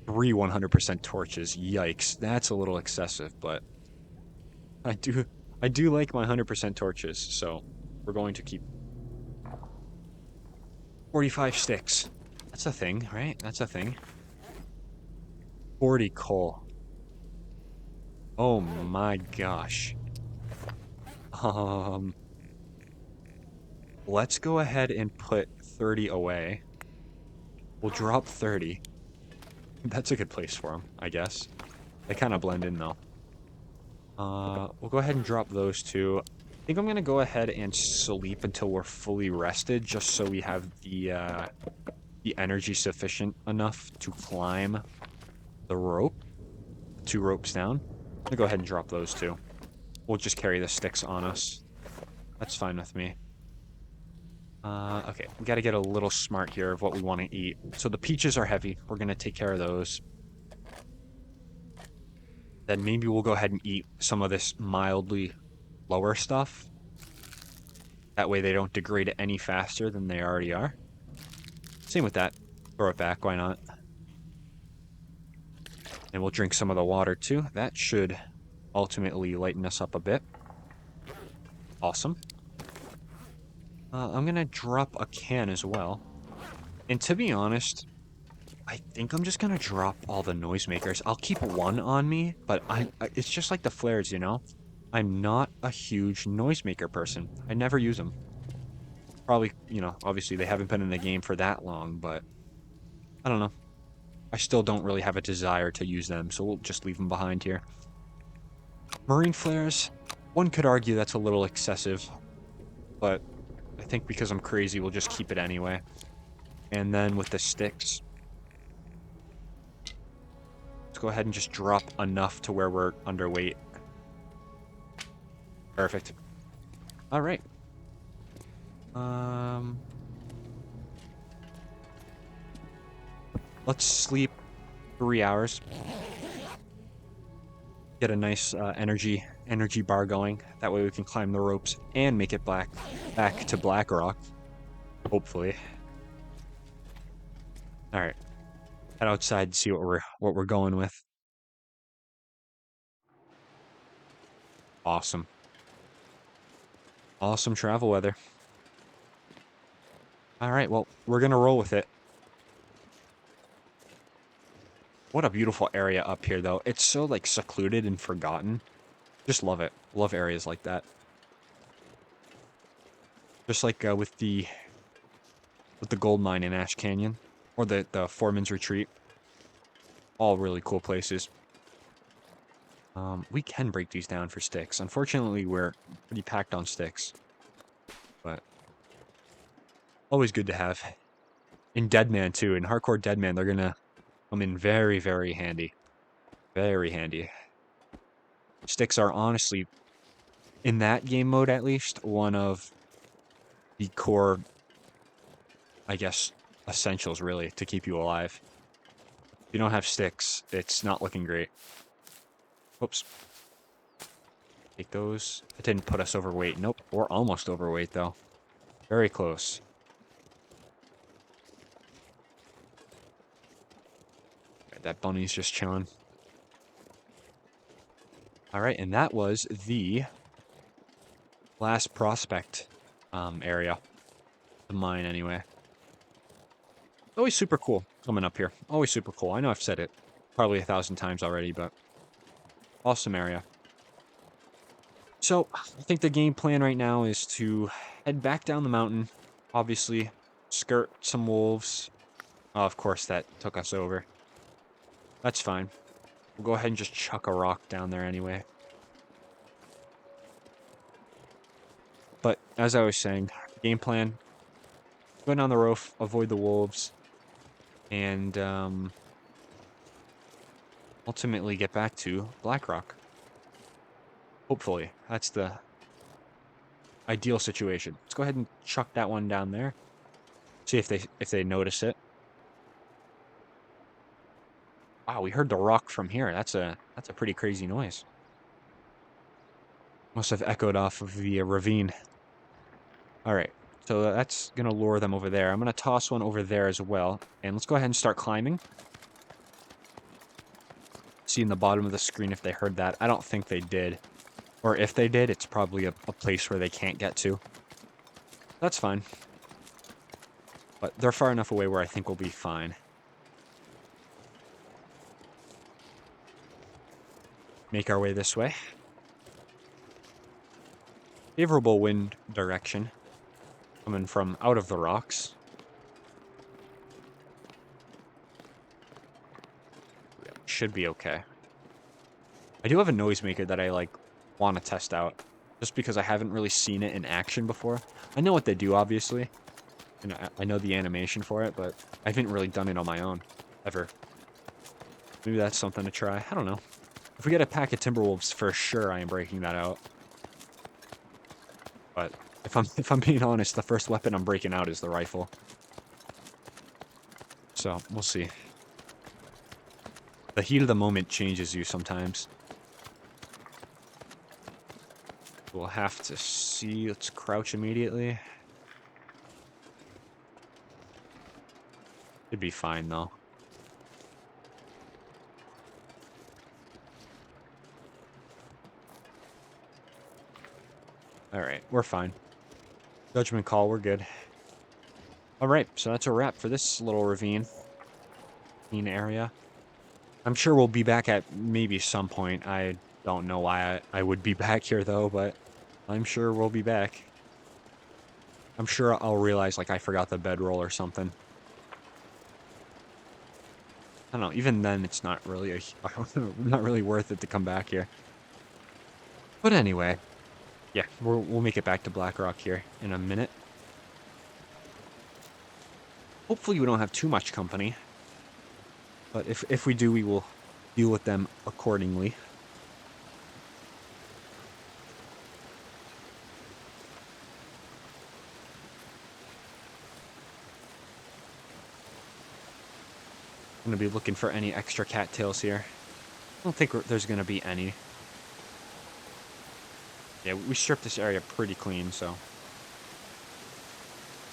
S1: 3 100% torches. Yikes. That's a little excessive, but I do like my 100% torches, so we're going to keep 45 sticks. That's a thing, right? That's a thing. 40 coal. Oh my gosh. Let's go ahead and put 30 away. We'll drop 30. That's a good place for them, I guess. They kind of blend in, though. We'll go ahead and drop those two. I think I'm gonna go ahead and sleep until we're fully rested, just so we have the energy sufficient enough to climb the rope, the two ropes down. I'm gonna go ahead and drop those two. We'll just carry the sticks on us. That's fine with me. Okay, we gotta get a little smart here of what we want to eat. So the peaches are heavy. We're gonna take care of those. Then maybe we'll go ahead and eat some of this mildly lower stuff. That way they don't degrade any faster than they already are. Same with that. Throw it back, why not? And we'll drink some of the water too. That should ultimately lighten us up a bit. Awesome. I'm gonna drop a can as well. And to be honest, I think I'm just gonna drop all the noisemakers. I'll keep one on me, but it's just like the flares, you know? I'm not a huge noisemaker person. I never use them. Probably, you know, obviously they haven't been in the game for that long, but I don't know. I still don't really have a desire to use them, so we'll just leave them behind here. Marine flares, one could argue that's a little excessive, but I think because I'm crazy, we'll just keep it anyway. And then with the sticks, let's go ahead and just drop enough to where we're underweight. Perfect. All right. Let's sleep 3 hours. Get a nice energy bar going. That way we can climb the ropes and make it back to BlackRock. Hopefully. All right. Head outside to see what we're going with. Awesome. Awesome travel weather. All right, well, we're gonna roll with it. What a beautiful area up here, though. It's so, like, secluded and forgotten. Just love it. Love areas like that. Just like with the gold mine in Ash Canyon, or the Foreman's Retreat. All really cool places. We can break these down for sticks. Unfortunately, we're pretty packed on sticks. But always good to have. In Deadman, too. In Hardcore Deadman, they're gonna come in very, very handy. Very handy. Sticks are honestly, in that game mode at least, one of the core, I guess, essentials, really, to keep you alive. If you don't have sticks, it's not looking great. Whoops. Take those. It didn't put us overweight. Nope, we're almost overweight, though. Very close. Right, that bunny's just chilling. Alright, and that was the last prospect area. The mine, anyway. Always super cool coming up here. Always super cool. I know I've said it probably 1,000 times already, but awesome area. So, I think the game plan right now is to head back down the mountain, obviously, skirt some wolves. Oh, of course, that took us over. That's fine. We'll go ahead and just chuck a rock down there anyway. But, as I was saying, game plan, go down the roof, avoid the wolves, and ultimately get back to BlackRock. Hopefully. That's the ideal situation. Let's go ahead and chuck that one down there. See if they notice it. Wow, we heard the rock from here. That's a pretty crazy noise. Must have echoed off of the ravine. All right. So that's going to lure them over there. I'm going to toss one over there as well. And let's go ahead and start climbing. See in the bottom of the screen if they heard that. I don't think they did. Or if they did, it's probably a place where they can't get to. That's fine. But they're far enough away where I think we'll be fine. Make our way this way. Favorable wind direction. Coming from out of the rocks. Should be okay. I do have a noisemaker that I, like, want to test out. Just because I haven't really seen it in action before. I know what they do, obviously. And I know the animation for it, but I haven't really done it on my own. Ever. Maybe that's something to try. I don't know. If we get a pack of Timberwolves, for sure I am breaking that out. But if I'm being honest, the first weapon I'm breaking out is the rifle. So, we'll see. The heat of the moment changes you sometimes. We'll have to see. Let's crouch immediately. It'd be fine, though. Alright, we're fine. Judgment call, we're good. Alright, so that's a wrap for this little ravine area. I'm sure we'll be back at maybe some point. I don't know why I would be back here, though, but I'm sure we'll be back. I'm sure I'll realize, like, I forgot the bedroll or something. I don't know, even then, it's not really not really worth it to come back here. But anyway, yeah, we'll make it back to BlackRock here in a minute. Hopefully we don't have too much company. But if we do, we will deal with them accordingly. I'm going to be looking for any extra cattails here. I don't think there's going to be any. Yeah, we stripped this area pretty clean, so.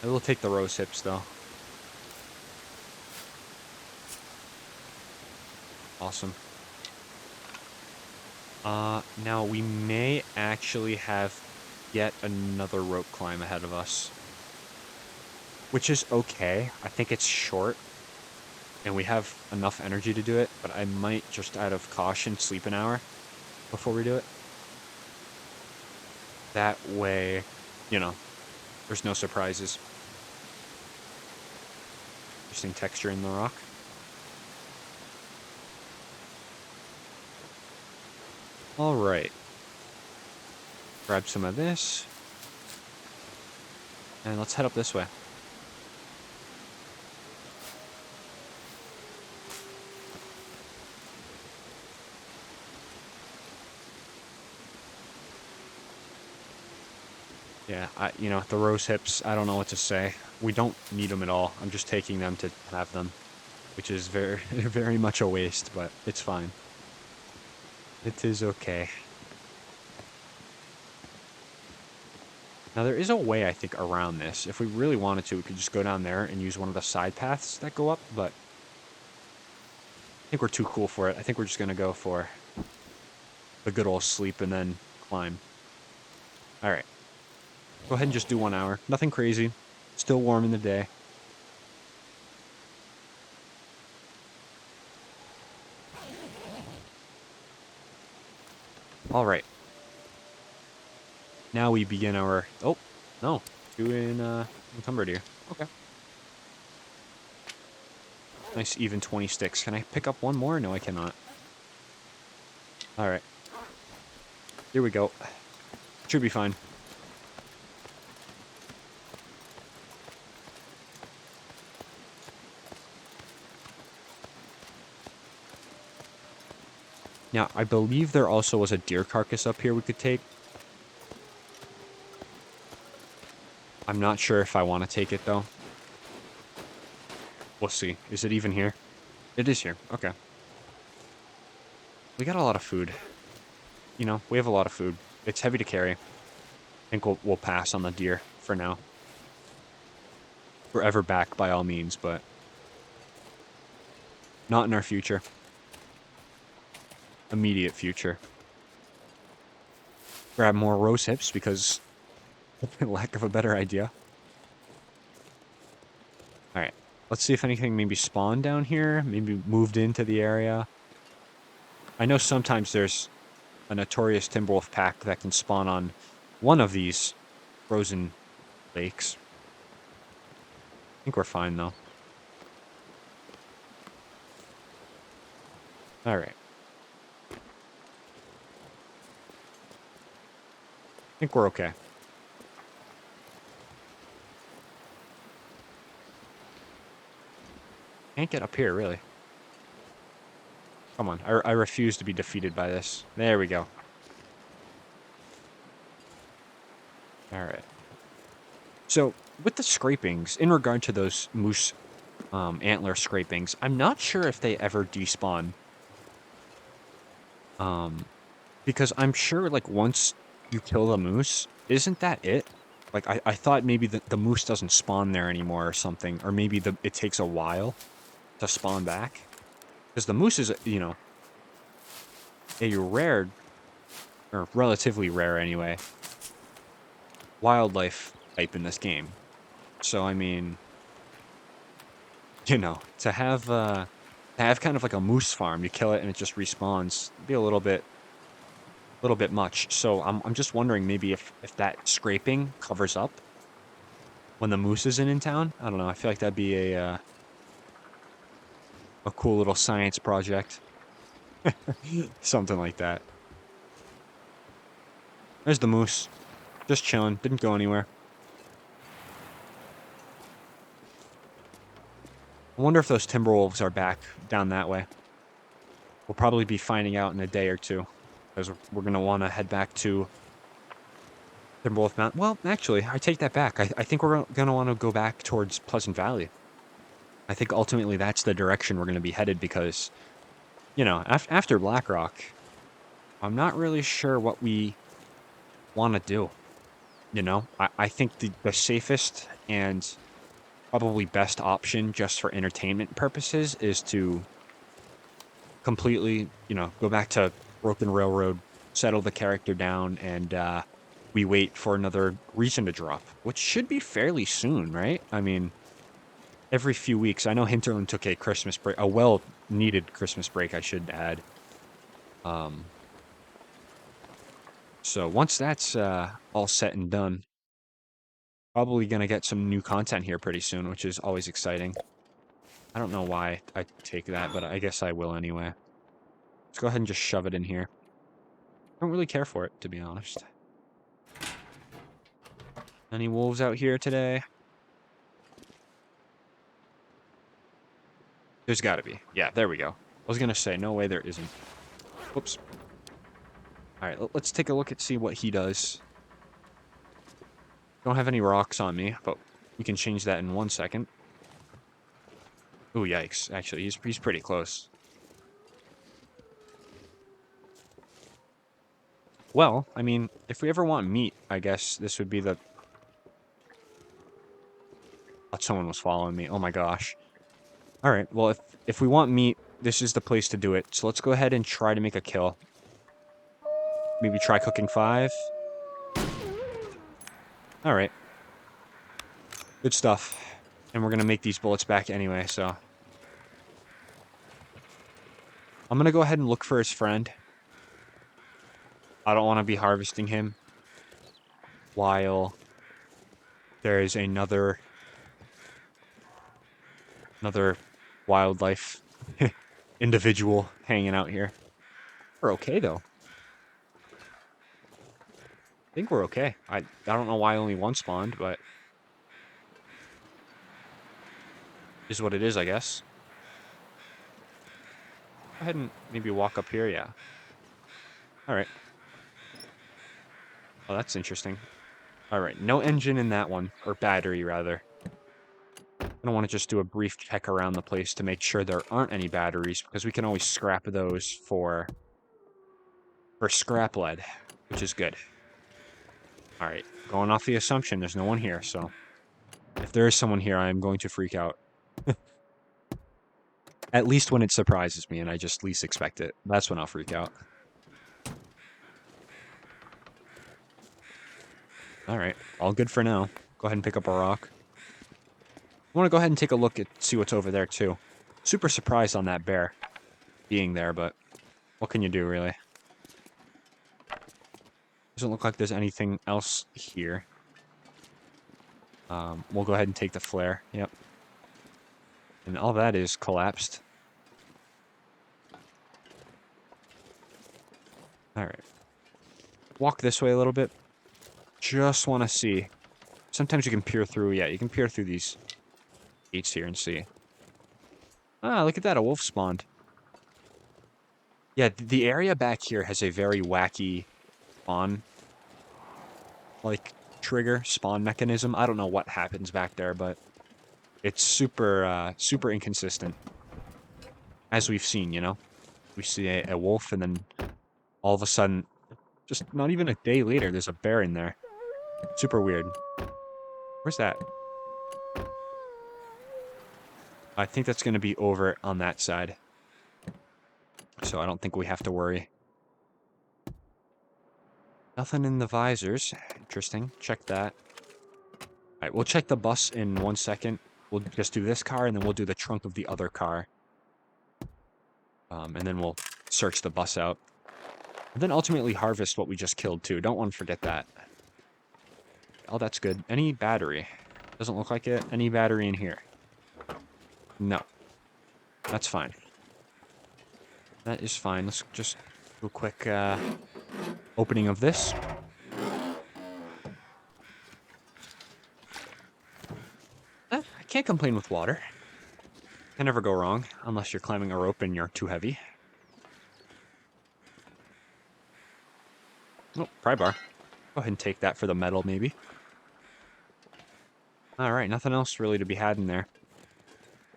S1: I will take the rose hips, though. Awesome. Now we may actually have yet another rope climb ahead of us. Which is okay. I think it's short. And we have enough energy to do it, but I might, just out of caution, sleep an hour before we do it. That way, you know, there's no surprises. Interesting texture in the rock. Alright. Grab some of this. And let's head up this way. Yeah, you know, the rose hips, I don't know what to say. We don't need them at all. I'm just taking them to have them, which is very, very much a waste, but it's fine. It is okay. Now, there is a way, I think, around this. If we really wanted to, we could just go down there and use one of the side paths that go up, but I think we're too cool for it. I think we're just going to go for the good old sleep and then climb. Alright. Go ahead and just do 1 hour. Nothing crazy. Still warm in the day. Alright. Now we begin our... Oh, no. Doing encumbered here. Okay. Nice even 20 sticks. Can I pick up one more? No, I cannot. Alright. Here we go. Should be fine. Now, I believe there also was a deer carcass up here we could take. I'm not sure if I want to take it, though. We'll see. Is it even here? It is here. Okay. We got a lot of food. You know, we have a lot of food. It's heavy to carry. I think we'll pass on the deer for now. We're ever back, by all means, but not in our future. Immediate future. Grab more rose hips because lack of a better idea. Alright. Let's see if anything maybe spawned down here. Maybe moved into the area. I know sometimes there's a notorious Timberwolf pack that can spawn on one of these frozen lakes. I think we're fine, though. Alright. think we're okay. Can't get up here, really. Come on. I refuse to be defeated by this. There we go. All right. So, with the scrapings, in regard to those moose antler scrapings, I'm not sure if they ever despawn. Because I'm sure, like, once you kill the moose, isn't that it? Like, I thought maybe the moose doesn't spawn there anymore or something. Or maybe it takes a while to spawn back. Because the moose is, you know, a rare, or relatively rare anyway, wildlife type in this game. So, I mean, you know, to have kind of like a moose farm, you kill it and it just respawns, it'd be a little bit much. So I'm just wondering maybe if that scraping covers up when the moose isn't in town. I don't know. I feel like that'd be a cool little science project, something like that. There's the moose, just chilling, didn't go anywhere. I wonder if those timber wolves are back down that way. We'll probably be finding out in a day or two, because we're gonna want to head back to Timberwolf Mountain. Well, actually, I take that back. I think we're going to want to go back towards Pleasant Valley. I think ultimately that's the direction we're going to be headed because, you know, after BlackRock, I'm not really sure what we want to do. You know, I think the safest and probably best option just for entertainment purposes is to completely, you know, go back to Broken Railroad, settle the character down, and we wait for another region to drop, which should be fairly soon, right? I mean, every few weeks. I know Hinterland took a Christmas break, a well-needed Christmas break, I should add. Um, so once that's all set and done, probably gonna get some new content here pretty soon, which is always exciting. I don't know why I take that, but I guess I will anyway. Let's go ahead and just shove it in here. I don't really care for it, to be honest. Any wolves out here today? There's got to be. Yeah, there we go. I was going to say, no way there isn't. Whoops. All right, let's take a look and see what he does. Don't have any rocks on me, but we can change that in 1 second. Ooh, yikes. Actually, he's pretty close. Well, I mean, if we ever want meat, I guess this would be the... Oh, someone was following me. Oh my gosh. All right, well, if we want meat, this is the place to do it. So let's go ahead and try to make a kill. Maybe try cooking 5. All right. Good stuff. And we're going to make these bullets back anyway, so... I'm going to go ahead and look for his friend. I don't want to be harvesting him while there is another wildlife individual hanging out here. We're okay, though. I think we're okay. I don't know why only one spawned, but... is what it is, I guess. Go ahead and maybe walk up here, yeah. Alright. Oh, that's interesting. Alright, no engine in that one. Or battery, rather. I don't want to just do a brief check around the place to make sure there aren't any batteries, because we can always scrap those for scrap lead, which is good. Alright, going off the assumption there's no one here, so... if there is someone here, I am going to freak out. At least when it surprises me and I just least expect it. That's when I'll freak out. Alright, all good for now. Go ahead and pick up a rock. I want to go ahead and take a look at see what's over there, too. Super surprised on that bear being there, but what can you do, really? Doesn't look like there's anything else here. We'll go ahead and take the flare. Yep. And all that is collapsed. Alright. Walk this way a little bit. Just want to see. Sometimes you can peer through. Yeah, you can peer through these gates here and see. Ah, look at that. A wolf spawned. Yeah, the area back here has a very wacky spawn, like, trigger, spawn mechanism. I don't know what happens back there, but it's super inconsistent. As we've seen, you know? We see a wolf, and then all of a sudden, just not even a day later, there's a bear in there. Super weird. Where's that? I think that's going to be over on that side. So I don't think we have to worry. Nothing in the visors. Interesting. Check that. Alright, we'll check the bus in 1 second. We'll just do this car, and then we'll do the trunk of the other car. And then we'll search the bus out. And then ultimately harvest what we just killed, too. Don't want to forget that. Oh, that's good. Any battery? Doesn't look like it. Any battery in here? No. That's fine. That is fine. Let's just do a quick opening of this. I can't complain with water. Can never go wrong, unless you're climbing a rope and you're too heavy. Oh, pry bar. Go ahead and take that for the metal, maybe. Alright, nothing else really to be had in there.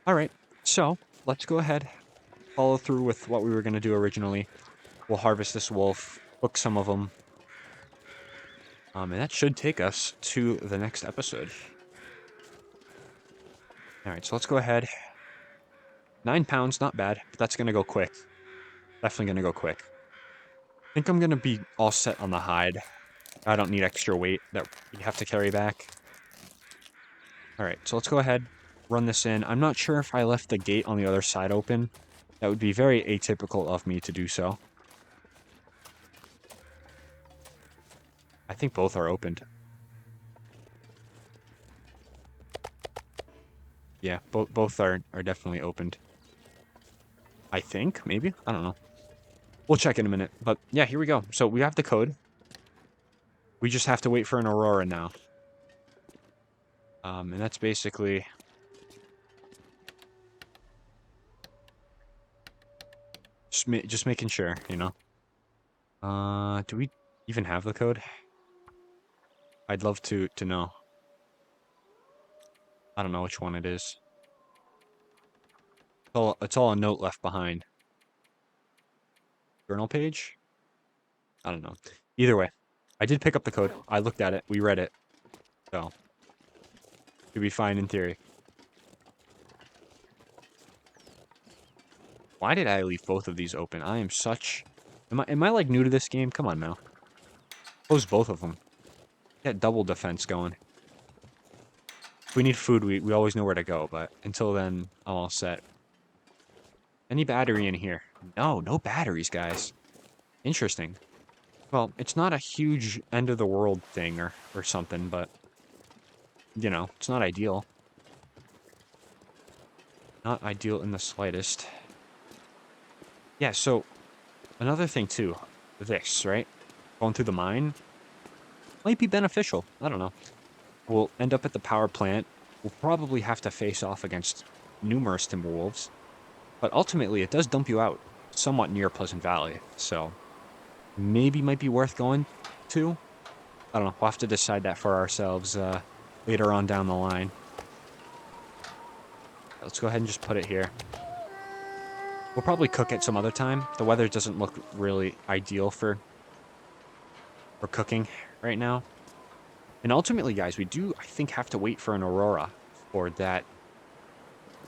S1: Alright, so, let's go ahead. Follow through with what we were going to do originally. We'll harvest this wolf, cook some of them. And that should take us to the next episode. Alright, so let's go ahead. 9 pounds, not bad, but that's going to go quick. Definitely going to go quick. I think I'm going to be all set on the hide. I don't need extra weight that you have to carry back. Alright, so let's go ahead, run this in. I'm not sure if I left the gate on the other side open. That would be very atypical of me to do so. I think both are opened. Yeah, both are definitely opened. I think, maybe? I don't know. We'll check in a minute. But yeah, here we go. So we have the code. We just have to wait for an aurora now. And that's basically... Just making sure, you know? Do we even have the code? I'd love to know. I don't know which one it is. It's all a note left behind. Journal page? I don't know. Either way, I did pick up the code. I looked at it. We read it. So, should be fine in theory. Why did I leave both of these open? I am such... Am I like new to this game? Come on now. Close both of them. Get double defense going. If we need food, we always know where to go, but until then, I'm all set. Any battery in here? No, no batteries, guys. Interesting. Well, it's not a huge end-of-the-world thing or something, but... You know, it's not ideal. Not ideal in the slightest. Yeah, so... Another thing, too. This, right? Going through the mine. Might be beneficial. I don't know. We'll end up at the power plant. We'll probably have to face off against numerous timberwolves. But ultimately, it does dump you out somewhat near Pleasant Valley. So, maybe might be worth going to. I don't know. We'll have to decide that for ourselves later on down the line. Let's go ahead and just put it here. We'll probably cook it some other time. The weather doesn't look really ideal for cooking right now. And ultimately, guys, we do, I think, have to wait for an aurora for that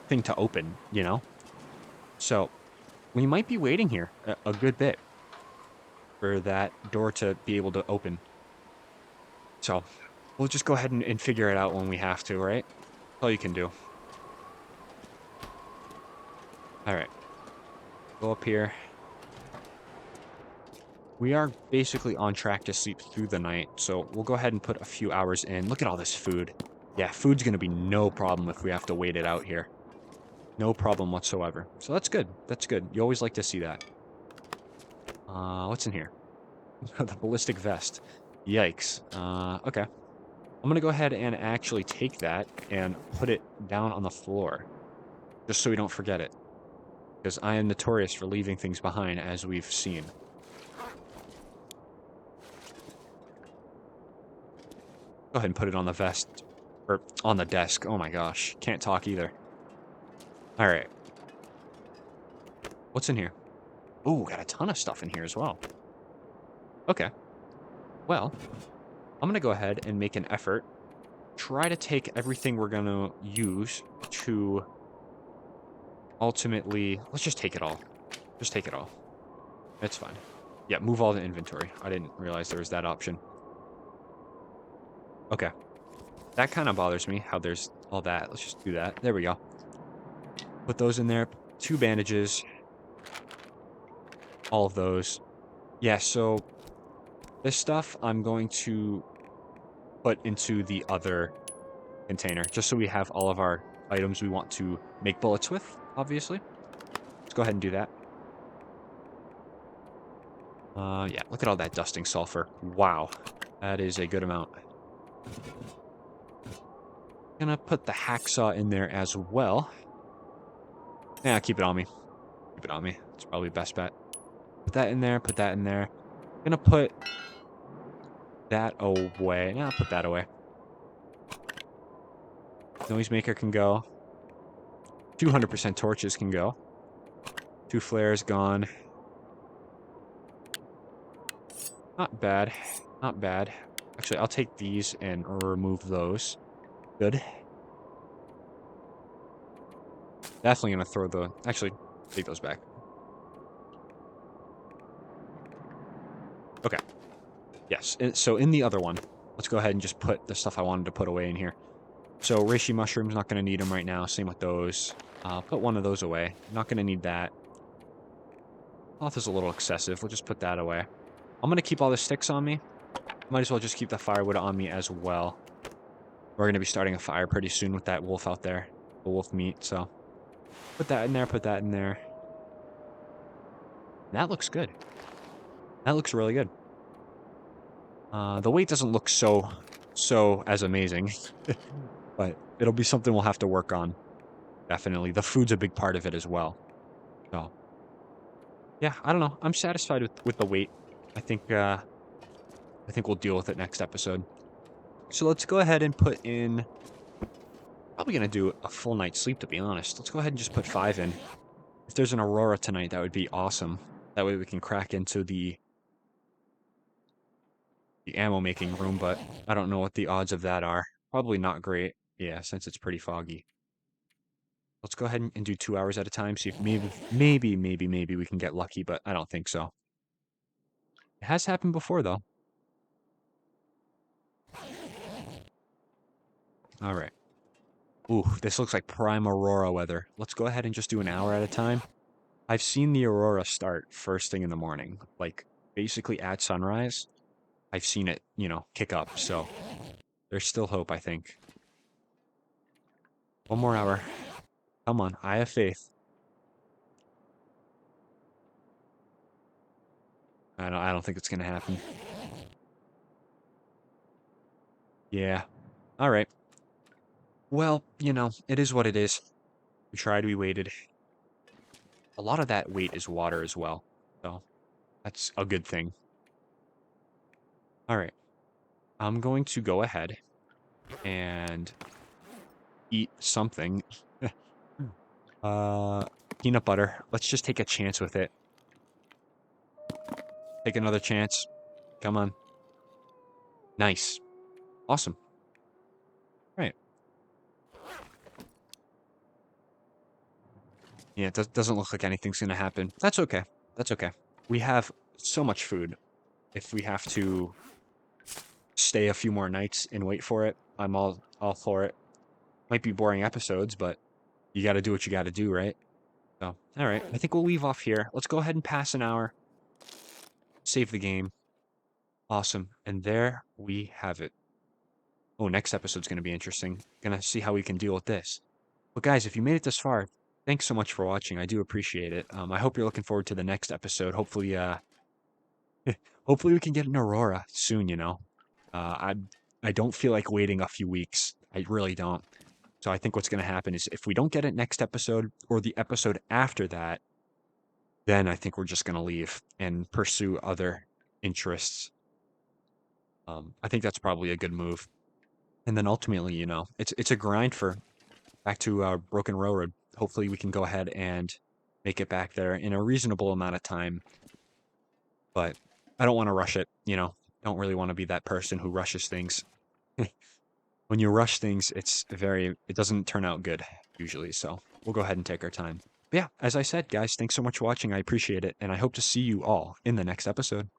S1: thing to open, you know? So, we might be waiting here a good bit for that door to be able to open. So, we'll just go ahead and figure it out when we have to, right? That's all you can do. Alright. Go up here. We are basically on track to sleep through the night, so we'll go ahead and put a few hours in. Look at all this food. Yeah, food's going to be no problem if we have to wait it out here. No problem whatsoever. So that's good. That's good. You always like to see that. What's in here? The ballistic vest. Yikes. Okay. I'm gonna go ahead and actually take that and put it down on the floor, just so we don't forget it. Because I am notorious for leaving things behind, as we've seen. Go ahead and put it on the vest, or on the desk. Oh my gosh, can't talk either. All right, what's in here? Ooh, got a ton of stuff in here as well. Okay, well, I'm gonna go ahead and make an effort. Try to take everything we're gonna use to ultimately, let's just take it all. Just take it all. It's fine. Yeah, move all the inventory. I didn't realize there was that option. Okay. That kind of bothers me, how there's all that. Let's just do that. There we go. Put those in there. 2 bandages. All of those. Yeah, so this stuff I'm going to put into the other container, just so we have all of our items we want to make bullets with, obviously. Let's go ahead and do that. Yeah, look at all that dusting sulfur. Wow, that is a good amount. Gonna put the hacksaw in there as well. Yeah, keep it on me. Keep it on me. It's probably best bet. Put that in there, put that in there. Gonna put that away. Yeah, I'll put that away. Noisemaker can go. 200% torches can go. 2 flares gone. Not bad. Not bad. Actually, I'll take these and remove those. Good. Definitely gonna throw the... Actually, take those back. Okay. Yes. So in the other one, let's go ahead and just put the stuff I wanted to put away in here. So reishi mushrooms, not gonna need them right now. Same with those. I'll put one of those away. Not gonna need that. Cloth is a little excessive. We'll just put that away. I'm gonna keep all the sticks on me. Might as well just keep the firewood on me as well. We're gonna be starting a fire pretty soon with that wolf out there. The wolf meat, so... Put that in there, put that in there. That looks good. That looks really good. The weight doesn't look so as amazing. But it'll be something we'll have to work on. Definitely. The food's a big part of it as well. So, yeah, I don't know. I'm satisfied with the weight. I think we'll deal with it next episode. So let's go ahead and put in... Probably going to do a full night's sleep, to be honest. Let's go ahead and just put 5 in. If there's an aurora tonight, that would be awesome. That way we can crack into the ammo making room, but I don't know what the odds of that are. Probably not great. Yeah, since it's pretty foggy. Let's go ahead and do 2 hours at a time. See if maybe we can get lucky, but I don't think so. It has happened before, though. All right. Ooh, this looks like prime aurora weather. Let's go ahead and just do an hour at a time. I've seen the aurora start first thing in the morning, like basically at sunrise. I've seen it, kick up, so there's still hope, I think. One more hour. Come on, I have faith. I don't think it's gonna happen. Yeah. All right. Well, it is what it is. We tried, we waited. A lot of that weight is water as well, so that's a good thing. All right. I'm going to go ahead and eat something. uh, Peanut butter. Let's just take a chance with it. Take another chance. Come on. Nice. Awesome. Right. Yeah, it doesn't look like anything's going to happen. That's okay. That's okay. We have so much food. If we have to stay a few more nights and wait for it, I'm all for it. Might be boring episodes, but you got to do what you got to do, right? So, all right. I think we'll leave off here. Let's go ahead and pass an hour. Save the game. Awesome. And there we have it. Oh, next episode's going to be interesting. Gonna see how we can deal with this. But guys, if you made it this far, thanks so much for watching. I do appreciate it. I hope you're looking forward to the next episode. Hopefully, hopefully we can get an aurora soon, Uh, I I don't feel like waiting a few weeks. I really don't. So I think what's going to happen is if we don't get it next episode or the episode after that, then I think we're just going to leave and pursue other interests. I think that's probably a good move. And then ultimately, it's a grind for back to Broken Railroad. Hopefully, we can go ahead and make it back there in a reasonable amount of time. But I don't want to rush it. I don't really want to be that person who rushes things. When you rush things, it doesn't turn out good usually. So we'll go ahead and take our time. But yeah, as I said, guys, thanks so much for watching. I appreciate it. And I hope to see you all in the next episode.